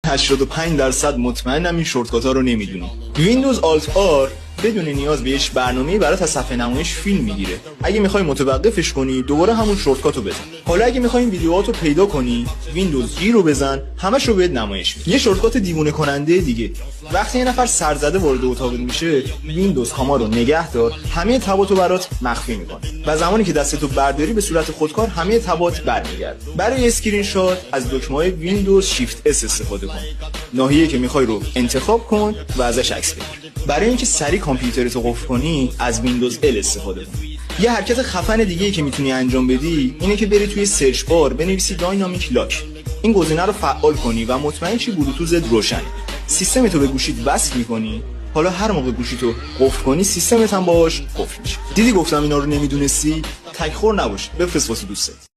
85% مطمئنم این شورتکات ها رو نمیدونی. ویندوز آلت آر بدون نیاز به هیچ برنامه‌ای برات از صفحه نمایش فیلم میگیره. اگه میخوای متوقفش کنی دوباره همون شورتکاتو بزن. حالا اگه میخوای این ویدیوهاتو پیدا کنی ویندوز جی رو بزن، همش رو بهت نمایش میده. یه شورتکات دیوونه کننده دیگه، وقتی یه نفر سرزده وارد اتاق میشه ویندوز کاما رو نگه دار، همه تباتو برات مخفی میکنه و زمانی که دستتو برداری به صورت خودکار همه تبات برمیگرده. برای اسکرین شات از دکمه‌های ویندوز شیفت اس استفاده کن. ناحیه‌ای که میخوای رو انتخاب کن و ازش عکس بگیر. برای اینکه سریع کامپیوترتو قفل کنی از ویندوز ال استفاده کن. یه حرکت خفن دیگه‌ای که میتونی انجام بدی اینه که بری توی سرچ بار بنویسی داینامیک لاک. این گزینه رو فعال کنی و مطمئن شی بلوتوثت روشنه. سیستمتو به گوشیت وصل می‌کنی. حالا هر موقع گوشیتو قفل کنی سیستمت هم باهاش قفل میشه. دیدی گفتم اینا رو نمیدونستی؟ تک‌خور نباش. بفرست واسه دوستت.